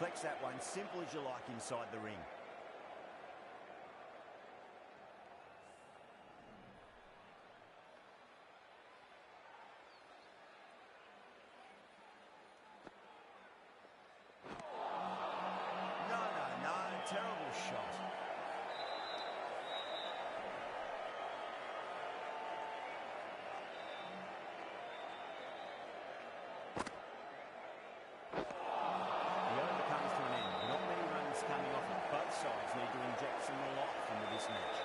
deflects that one, simple as you like, inside the ring. No, terrible shot. Both sides need to inject some more life into this match.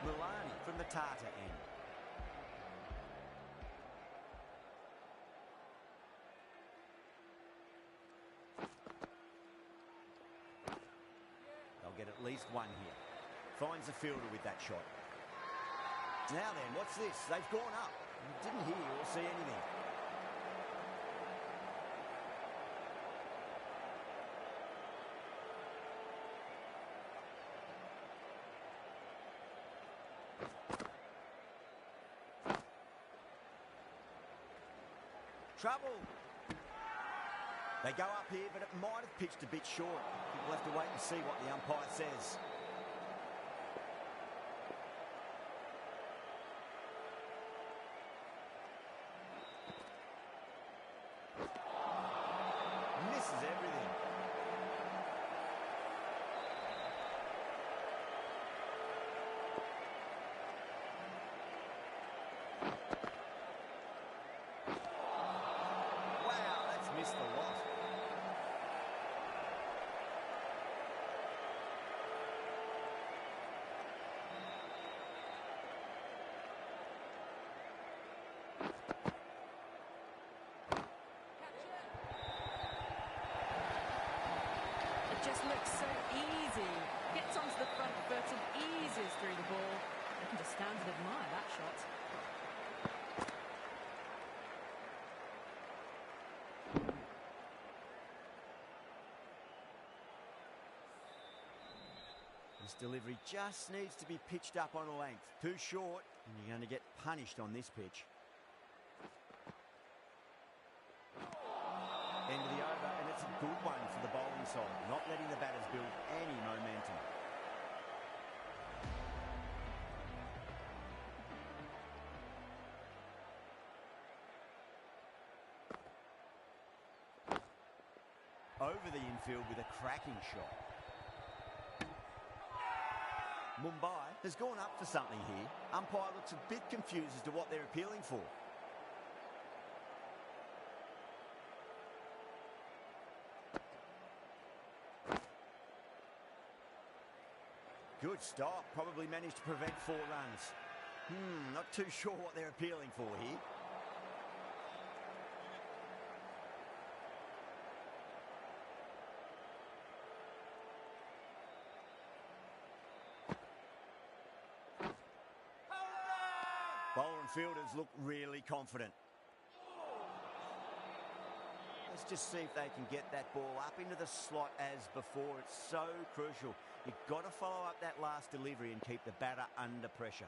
Milani from the Tata end. They'll get at least one here. Finds the fielder with that shot. Now then, what's this? They've gone up. Didn't hear or see anything. Trouble. They go up here, but it might have pitched a bit short. We'll have to wait and see what the umpire says. Misses everything. Missed the lot. It just looks so easy. Gets onto the front foot and eases through the ball. I can just stand and admire that shot. This delivery just needs to be pitched up on a length. Too short, and you're going to get punished on this pitch. End of the over, and it's a good one for the bowling side, not letting the batters build any momentum. Over the infield with a cracking shot. Mumbai has gone up for something here. Umpire looks a bit confused as to what they're appealing for. Good stop. Probably managed to prevent 4 runs. Not too sure what they're appealing for here. Bowler and fielders look really confident. Let's just see if they can get that ball up into the slot as before. It's so crucial. You've got to follow up that last delivery and keep the batter under pressure.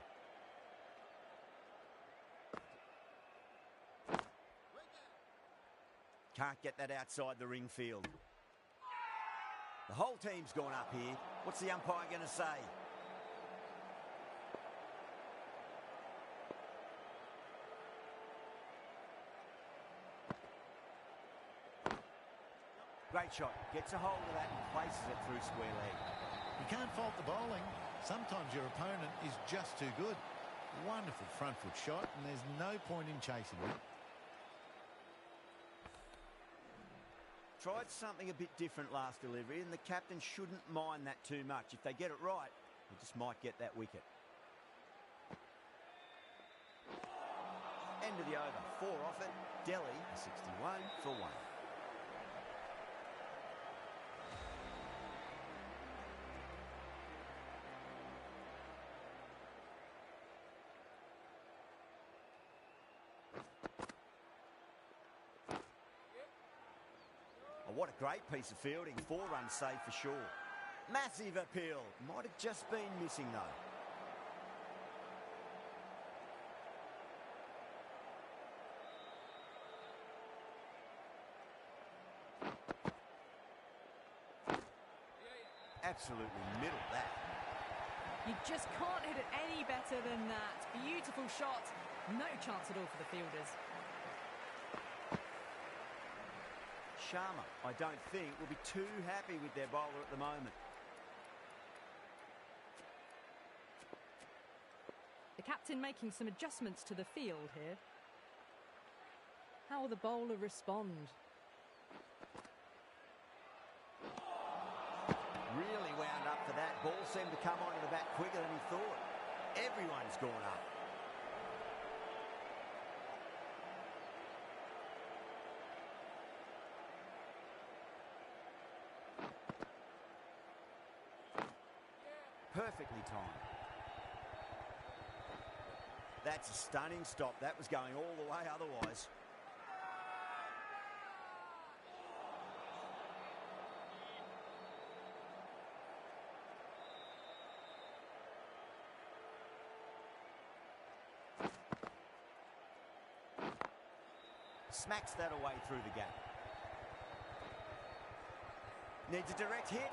Can't get that outside the ring field. The whole team's gone up here. What's the umpire going to say? Great shot. Gets a hold of that and places it through square leg. You can't fault the bowling. Sometimes your opponent is just too good. Wonderful front foot shot, and there's no point in chasing it. Tried something a bit different last delivery, and the captain shouldn't mind that too much. If they get it right, they just might get that wicket. End of the over. 4 off it. Delhi 61 for 1. Oh, what a great piece of fielding. 4 runs saved for sure. Massive appeal. Might have just been missing though. Absolutely middle that. You just can't hit it any better than that. Beautiful shot. No chance at all for the fielders. Sharma, I don't think, will be too happy with their bowler at the moment. The captain making some adjustments to the field here. How will the bowler respond? Really wound up for that. Ball seemed to come onto the bat quicker than he thought. Everyone's gone up. Perfectly timed. That's a stunning stop. That was going all the way otherwise. Smacks that away through the gap. Needs a direct hit.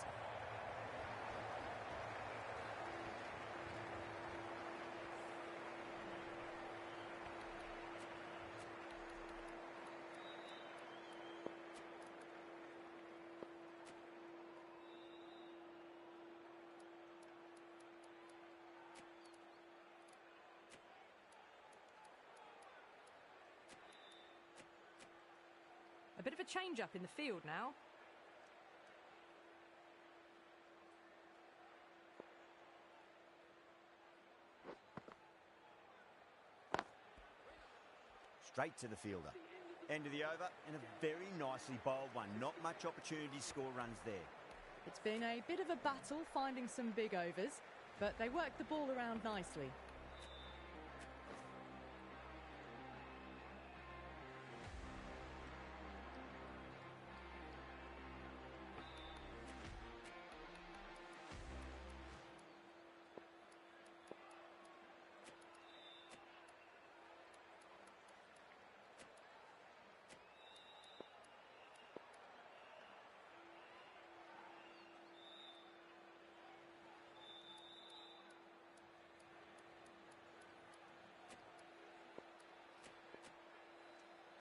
A bit of a change-up in the field now. Straight to the fielder. End of the over and a very nicely bowled one. Not much opportunity to score runs there. It's been a bit of a battle finding some big overs, but they worked the ball around nicely.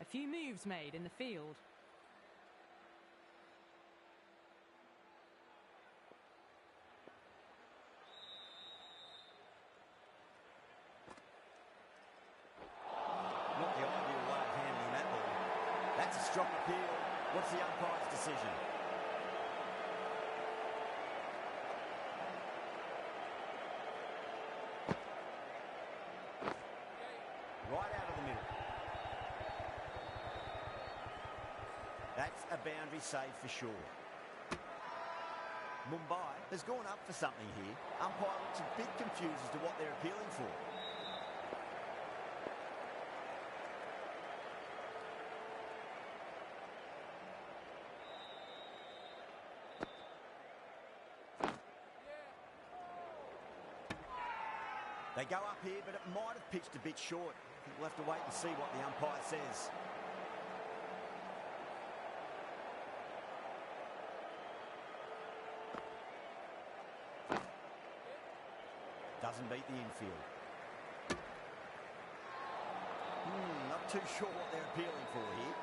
A few moves made in the field. Not the ideal way of handling that ball. That's a strong appeal. What's the umpire's decision? Right out of the middle. That's a boundary save for sure. Mumbai has gone up for something here. Umpire looks a bit confused as to what they're appealing for. They go up here, but it might have pitched a bit short. I think we'll have to wait and see what the umpire says. Doesn't beat the infield. Not too sure what they're appealing for here.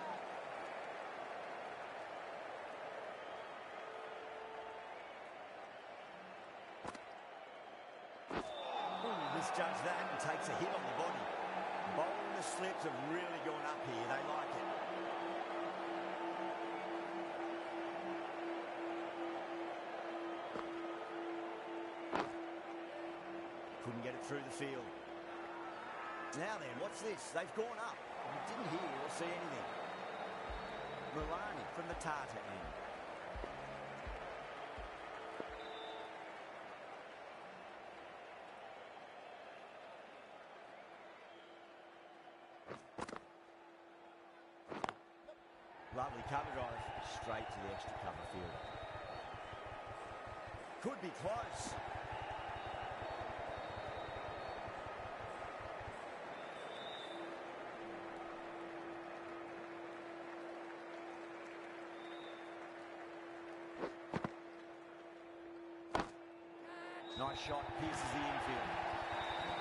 Misjudged that and takes a hit on the body. Bowling the slips have really gone up here. They like it. Couldn't get it through the field. Now then, what's this? They've gone up. I didn't hear or see anything. Milani from the Tata end. Lovely cover drive straight to the extra cover field. Could be close. Nice shot, pierces the infield.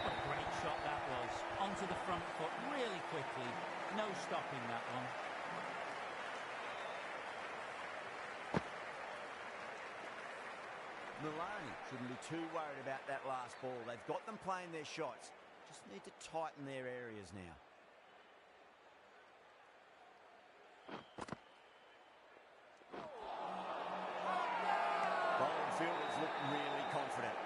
What a great shot that was. Onto the front foot really quickly. No stopping that one. Milani shouldn't be too worried about that last ball. They've got them playing their shots. Just need to tighten their areas now. Bowling fielders look really confident.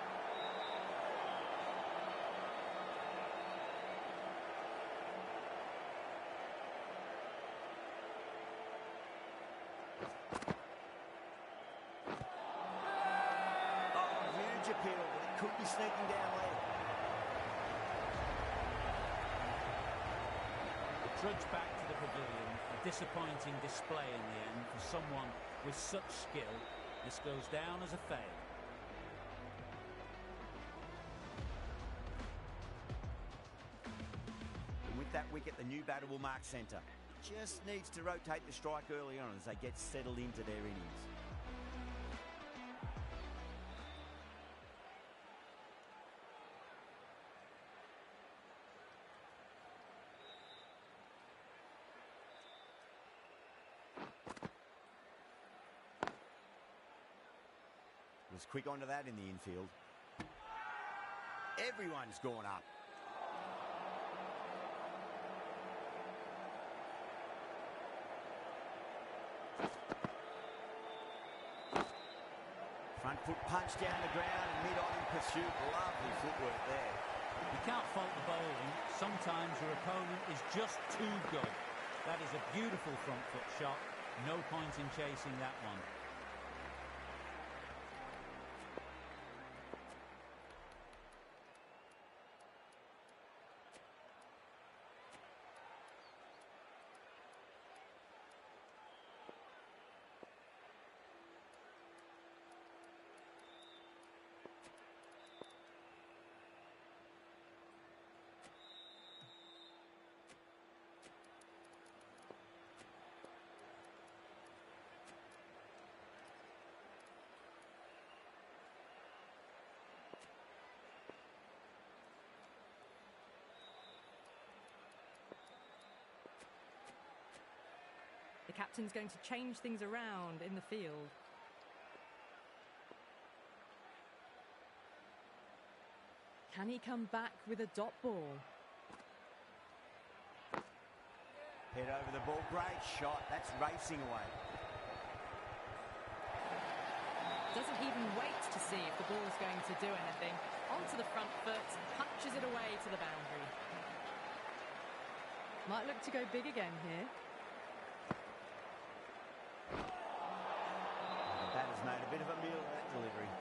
Appeal, but it could be sneaking down late. Trudge back to the pavilion. A disappointing display in the end for someone with such skill. This goes down as a fail. And with that wicket, the new batter will mark centre. Just needs to rotate the strike early on as they get settled into their innings. Was quick onto that in the infield. Everyone's gone up. Front foot punch down the ground and mid-on in pursuit. Lovely footwork there. You can't fault the bowling. Sometimes your opponent is just too good. That is a beautiful front foot shot. No point in chasing that one. The captain's going to change things around in the field. Can he come back with a dot ball? Head over the ball, great shot. That's racing away. Doesn't even wait to see if the ball's going to do anything. Onto the front foot, punches it away to the boundary. Might look to go big again here. The batter's made a bit of a meal of that delivery.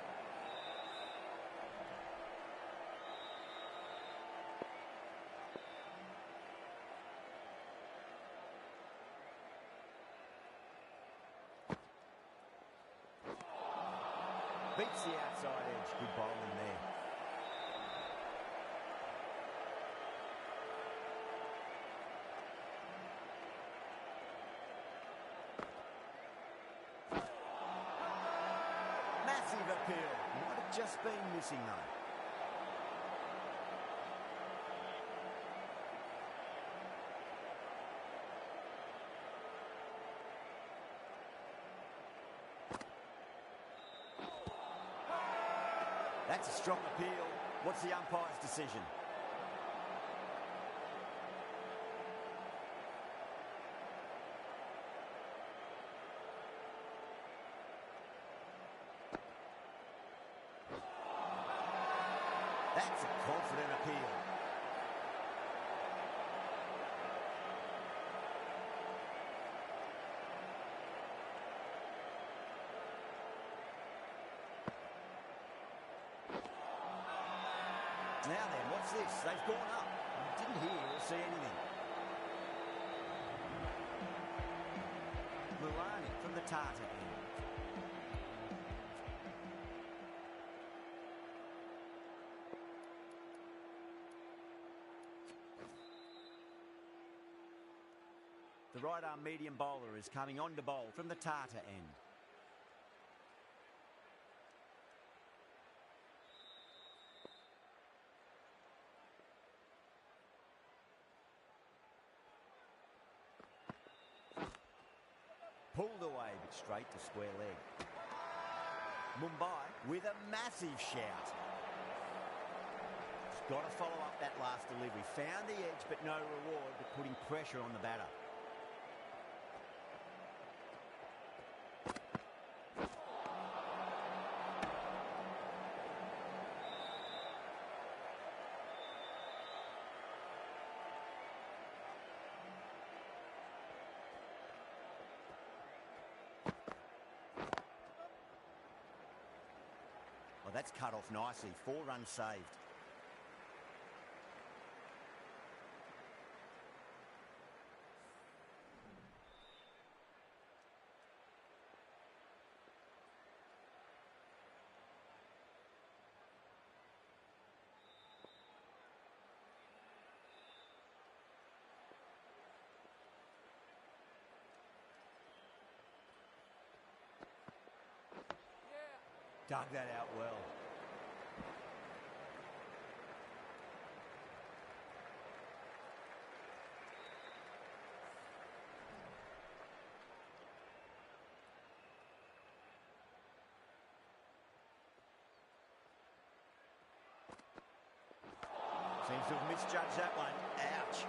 Beats the outside edge. Good bowling there. Massive appeal. Might have just been missing though. That's a strong appeal. What's the umpire's decision? That's a confident appeal. Now then, what's this? They've gone up. I didn't hear or see anything. Mulani from the Tata end. The right-arm medium bowler is coming on to bowl from the Tata end. Pulled away, but straight to square leg. Mumbai with a massive shout. He's got to follow up that last delivery. Found the edge, but no reward, but putting pressure on the batter. Well, that's cut off nicely. 4 runs saved. Dug that out well. Seems to have misjudged that one. Ouch.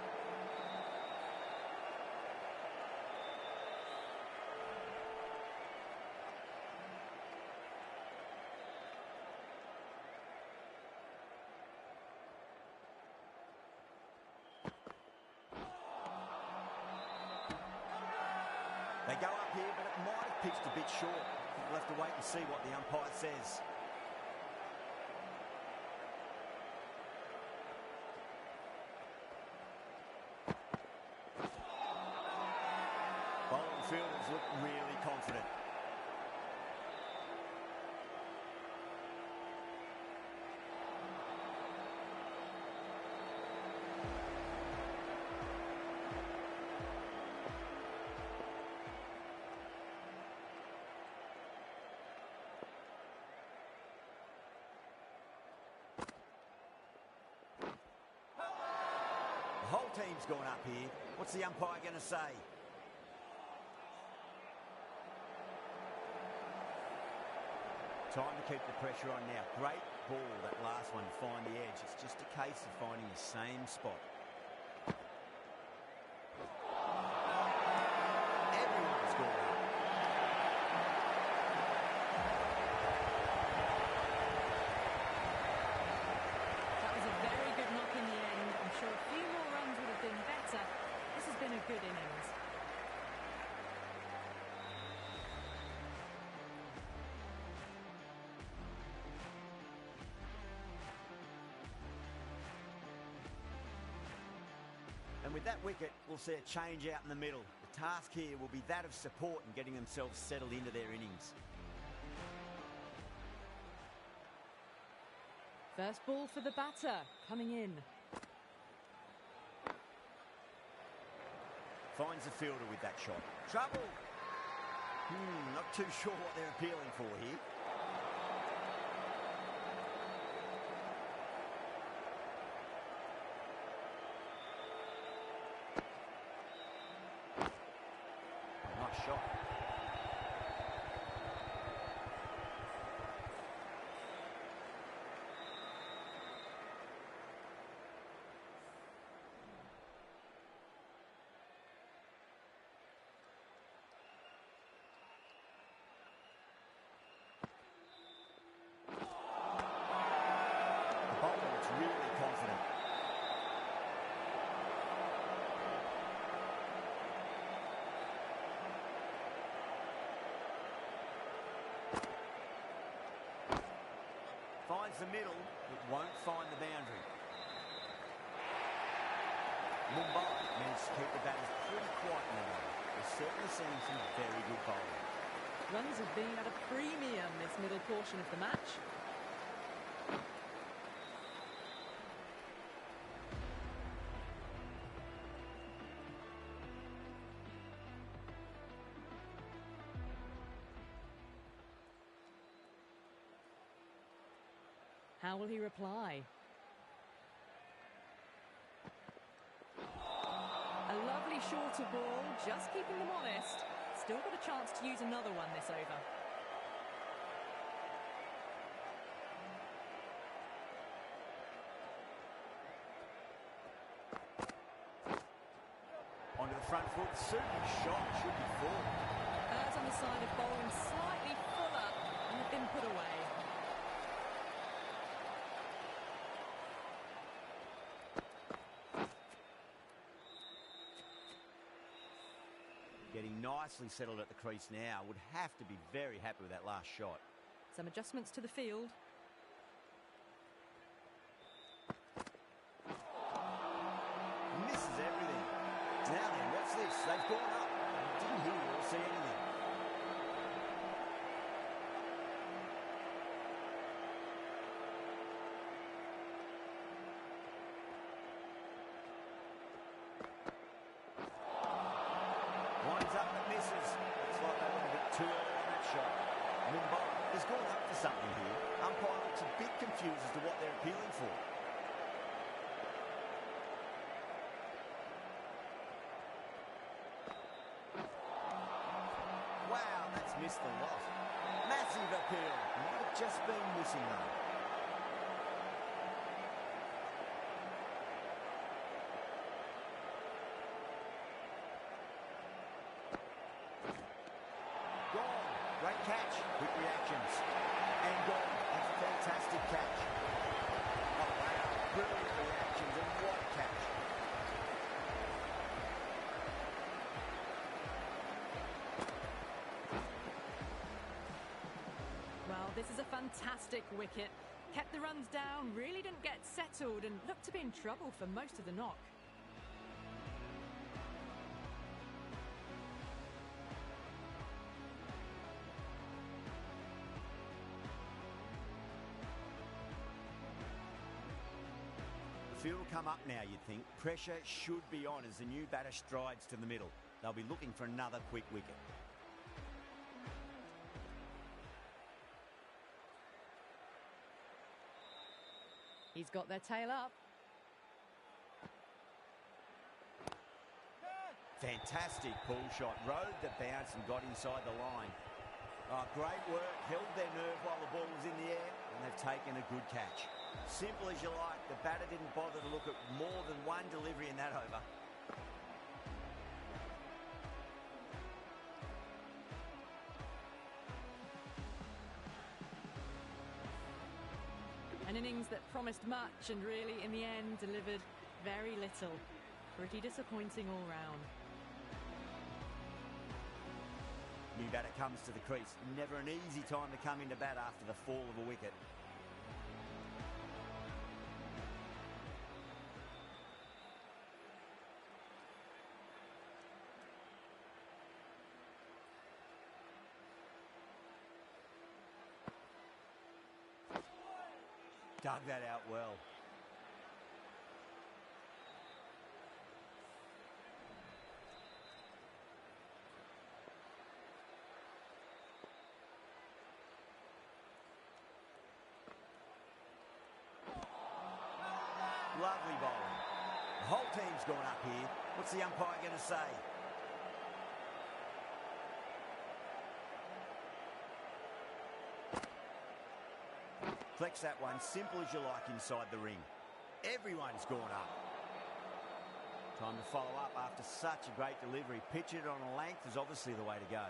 They go up here, but it might have pitched a bit short. We'll have to wait and see what the umpire says. Bowling fielders look really confident. The whole team's gone up here. What's the umpire going to say? Time to keep the pressure on now. Great ball, that last one, to find the edge. It's just a case of finding the same spot. Everyone's gone up. That was a very good knock in the end. I'm sure a few more runs would have been better. This has been a good innings. And with that wicket, we'll see a change out in the middle. The task here will be that of support and getting themselves settled into their innings. First ball for the batter, coming in. Finds the fielder with that shot. Trouble! Not too sure what they're appealing for here. Nice shot. The bowler looks really confident. Finds the middle, but won't find the boundary. Mumbai managed to keep the batters pretty quiet in the game. They're certainly seeing some very good bowling. Runs have been at a premium this middle portion of the match. How will he reply? A lovely shorter ball, just keeping them honest. still got a chance to use another one this over. Onto the front foot, super shot, should be full. Errs on the side of bowling slightly fuller and have been put away. Getting nicely settled at the crease now. Would have to be very happy with that last shot. Some adjustments to the field. Misses everything. Now then, what's this? They've gone up. Didn't hear or see anything. Winds up but misses. Looks like they went a bit too early on that shot. Mumbai has gone up for something here. Umpire looks a bit confused as to what they're appealing for. Wow, that's missed a lot. Massive appeal. Might have just been missing though. Gone. Great catch. Quick reactions. And gone. That's a fantastic catch. Oh wow. Brilliant reactions and what a catch. Well, this is a fantastic wicket. Kept the runs down, really didn't get settled and looked to be in trouble for most of the knock. The field will come up now, you'd think. Pressure should be on as the new batter strides to the middle. They'll be looking for another quick wicket. He's got their tail up. Fantastic pull shot. Rode the bounce and got inside the line. Oh, great work. Held their nerve while the ball was in the air and they've taken a good catch. Simple as you like. The batter didn't bother to look at more than one delivery in that over. An innings that promised much and really, in the end, delivered very little. Pretty disappointing all round. New batter comes to the crease. Never an easy time to come into bat after the fall of a wicket. Dug that out well. Lovely bowling. The whole team's gone up here. What's the umpire going to say? Flex that one, simple as you like inside the ring. Everyone's gone up. Time to follow up after such a great delivery. Pitch it on a length is obviously the way to go.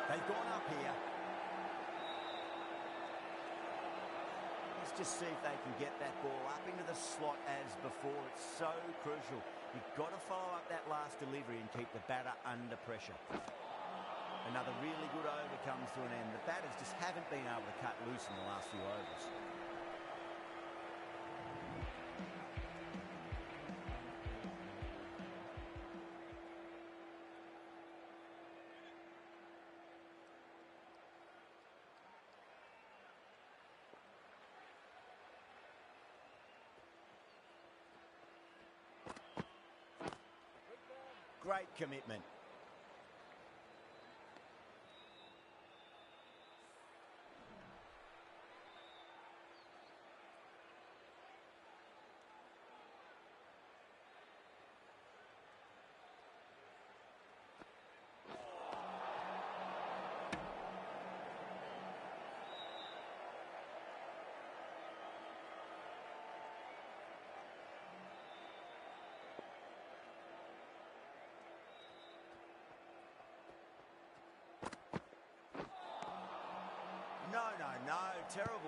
They've gone up here. Let's just see if they can get that ball up into the slot as before. It's so crucial. You've got to follow up that last delivery and keep the batter under pressure. Another really good over comes to an end. The batters just haven't been able to cut loose in the last few overs. Great commitment.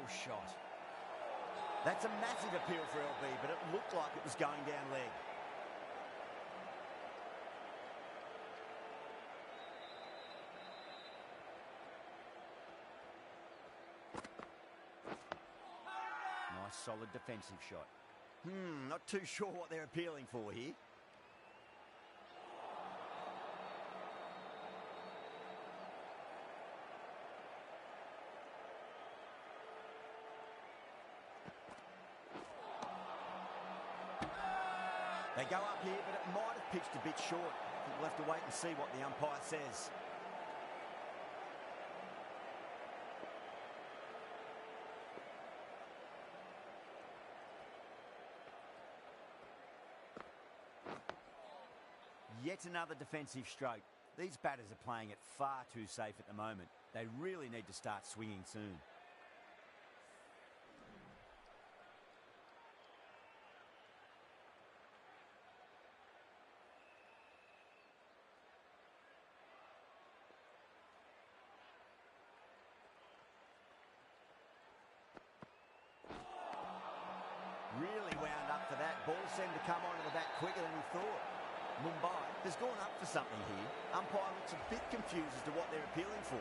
shot. That's a massive appeal for LB, but it looked like it was going down leg. Nice solid defensive shot. Not too sure what they're appealing for here. They go up here, but it might have pitched a bit short. I think we'll have to wait and see what the umpire says. Yet another defensive stroke. These batters are playing it far too safe at the moment. They really need to start swinging soon. Really wound up for that. Ball seemed to come onto the bat quicker than he thought. Mumbai has gone up for something here. Umpire looks a bit confused as to what they're appealing for.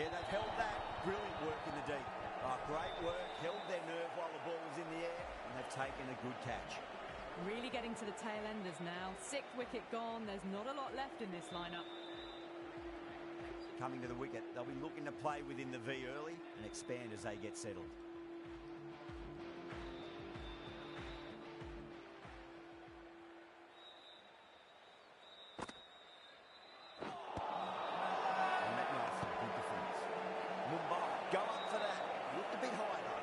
Yeah, they've held that. Brilliant work in the deep. Oh, great work. Held their nerve while the ball was in the air, and they've taken a good catch. Really getting to the tail enders now. 6th wicket gone. There's not a lot left in this lineup. Coming to the wicket, they'll be looking to play within the V early and expand as they get settled. And that nicely, good defence. Mumbai, go up for that. Looked a bit high though.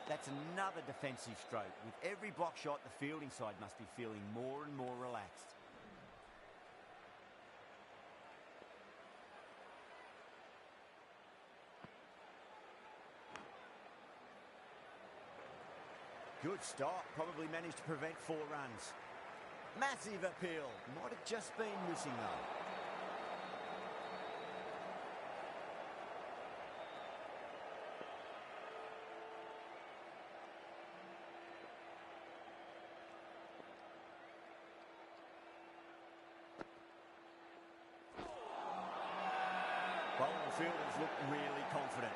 That's another defensive stroke. With every block shot, the fielding side must be feeling more and more relaxed. Good stop. Probably managed to prevent 4 runs. Massive appeal. Might have just been missing though. Bowling fielders look really confident.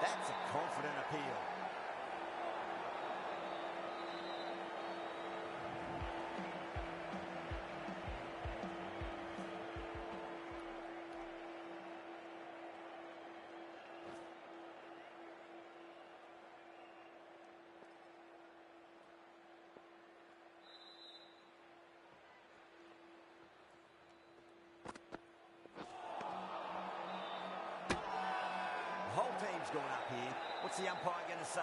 That's a confident appeal. The whole team's gone up here. What's the umpire going to say?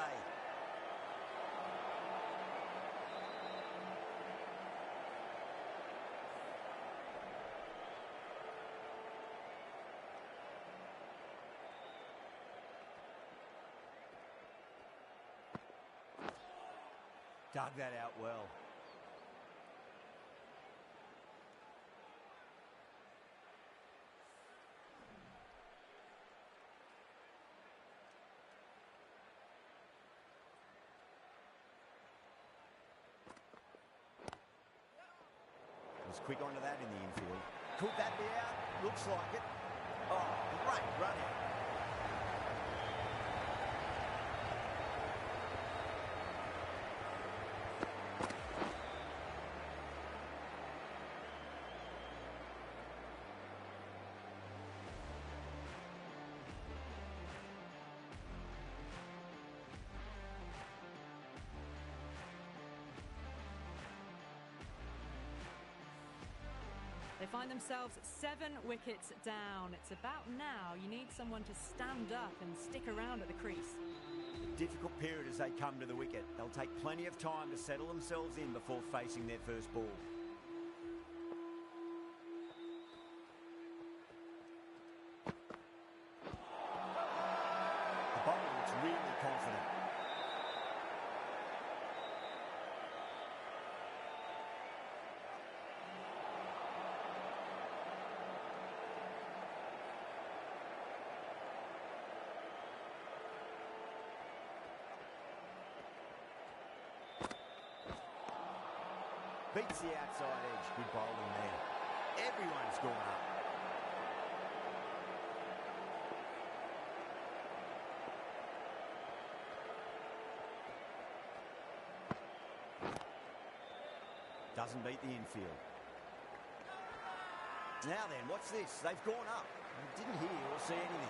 Dug that out well. Was quick onto that in the infield. Could that be out? Looks like it. Oh, great run out. They find themselves 7 wickets down. It's about now you need someone to stand up and stick around at the crease. Difficult period as they come to the wicket. They'll take plenty of time to settle themselves in before facing their first ball. The bowler looks really confident. Beats the outside edge. Good bowling there. Everyone's gone up. Doesn't beat the infield. Now then, what's this? They've gone up. I didn't hear or see anything.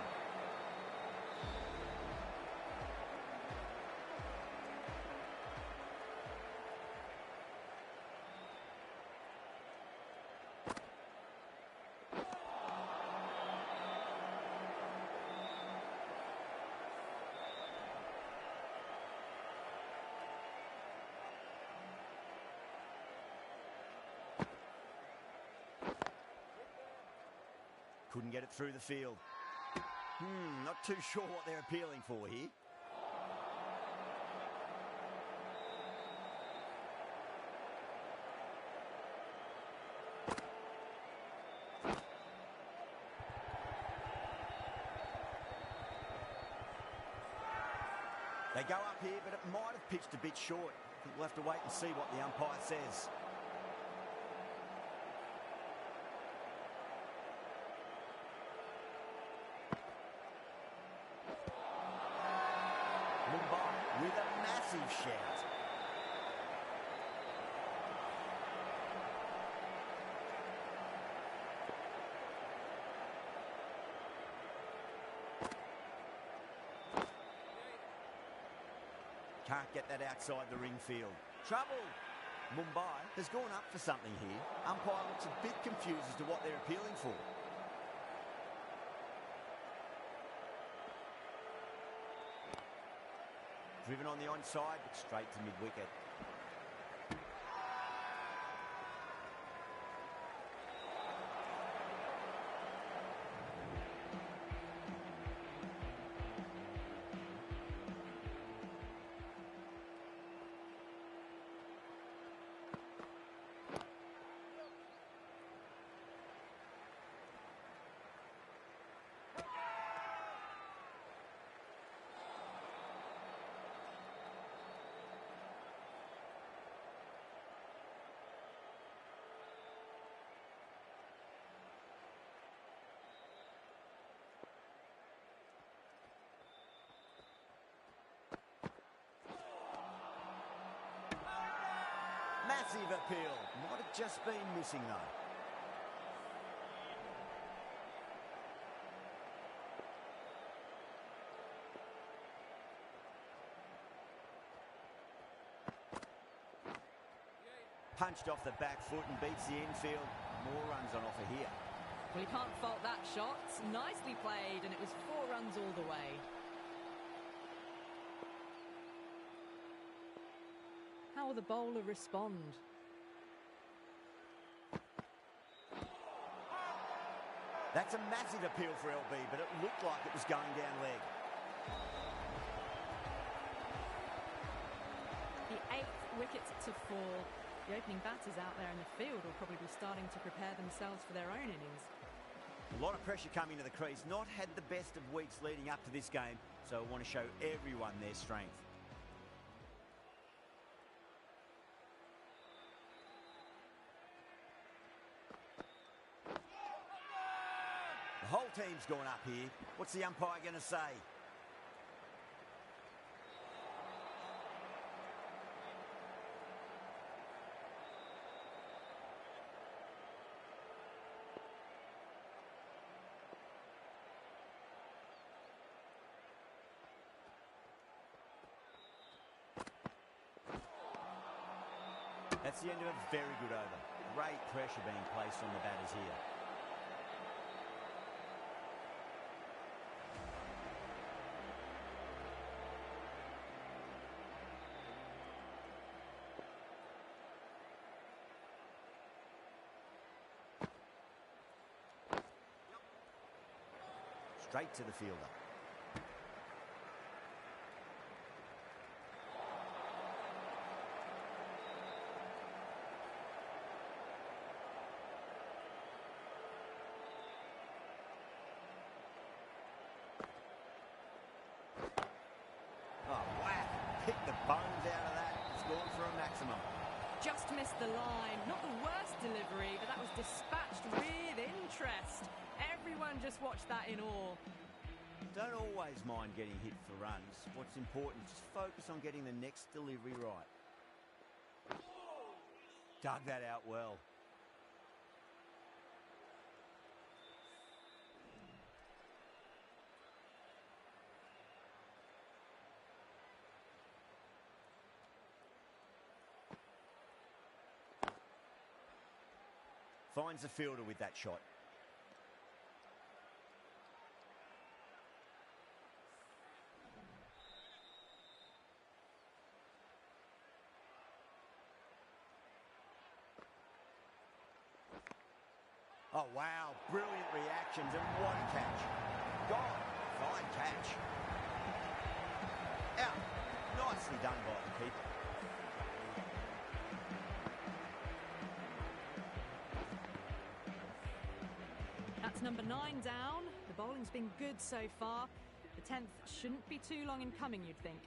Couldn't get it through the field. Not too sure what they're appealing for here. They go up here, but it might have pitched a bit short. I think we'll have to wait and see what the umpire says. Mumbai with a massive shout. Can't get that outside the ring field. Trouble. Mumbai has gone up for something here. Umpire looks a bit confused as to what they're appealing for. Driven on the onside, but straight to mid-wicket. Massive appeal. Might have just been missing though. Punched off the back foot and beats the infield. More runs on offer here. Well, you can't fault that shot. Nicely played, and it was 4 runs all the way. How will the bowler respond? That's a massive appeal for LB, but it looked like it was going down leg. The 8th wicket to fall. The opening batters out there in the field will probably be starting to prepare themselves for their own innings. A lot of pressure coming to the crease. Not had the best of weeks leading up to this game, so I want to show everyone their strength. The whole team's gone up here. What's the umpire going to say? That's the end of a very good over. Great pressure being placed on the batters here. Straight to the fielder. Oh, whack! Pick the bones out of that. It's gone for a maximum. Just missed the line. Not the worst delivery, but that was dispatched with interest. Everyone just watched that in awe. Don't always mind getting hit for runs. What's important is just focus on getting the next delivery right. Dug that out well. Finds the fielder with that shot. Oh, wow. Brilliant reactions and what a catch. Gone. Fine catch. Out. Nicely done by the keeper. That's number 9 down. The bowling's been good so far. The 10th shouldn't be too long in coming, you'd think.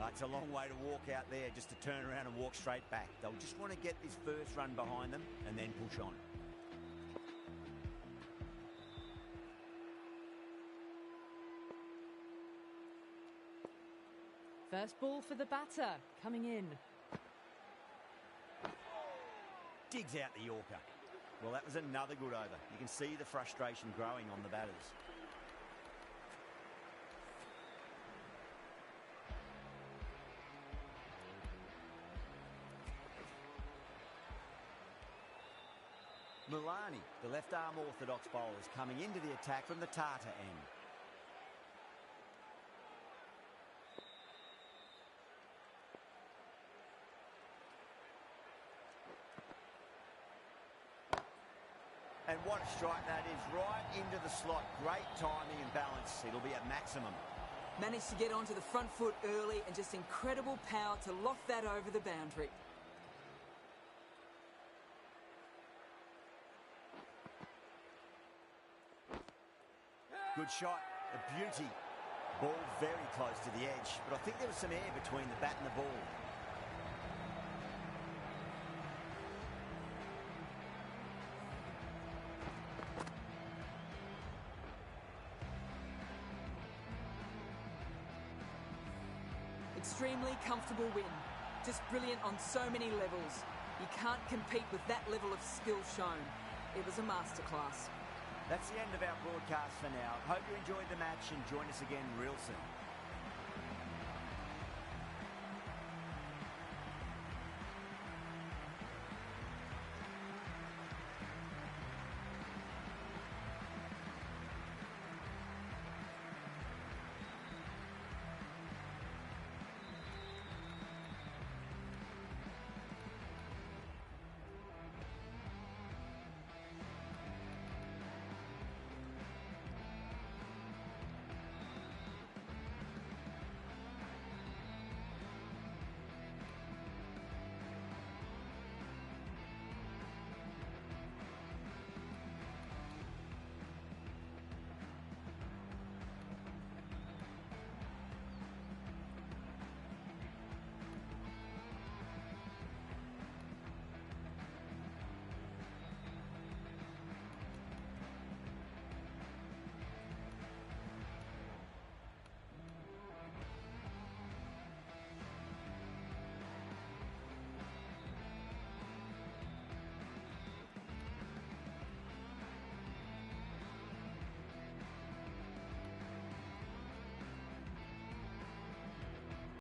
It's a long way to walk out there just to turn around and walk straight back. They'll just want to get this first run behind them and then push on. First ball for the batter, coming in. Digs out the Yorker. Well, that was another good over. You can see the frustration growing on the batters. Milani, the left-arm orthodox bowler, is coming into the attack from the Tata end. And what a strike that is, right into the slot. Great timing and balance. It'll be at maximum. Managed to get onto the front foot early and just incredible power to loft that over the boundary. Good shot, a beauty. Ball very close to the edge, but I think there was some air between the bat and the ball. Extremely comfortable win. Just brilliant on so many levels. You can't compete with that level of skill shown. It was a masterclass. That's the end of our broadcast for now. Hope you enjoyed the match and join us again real soon.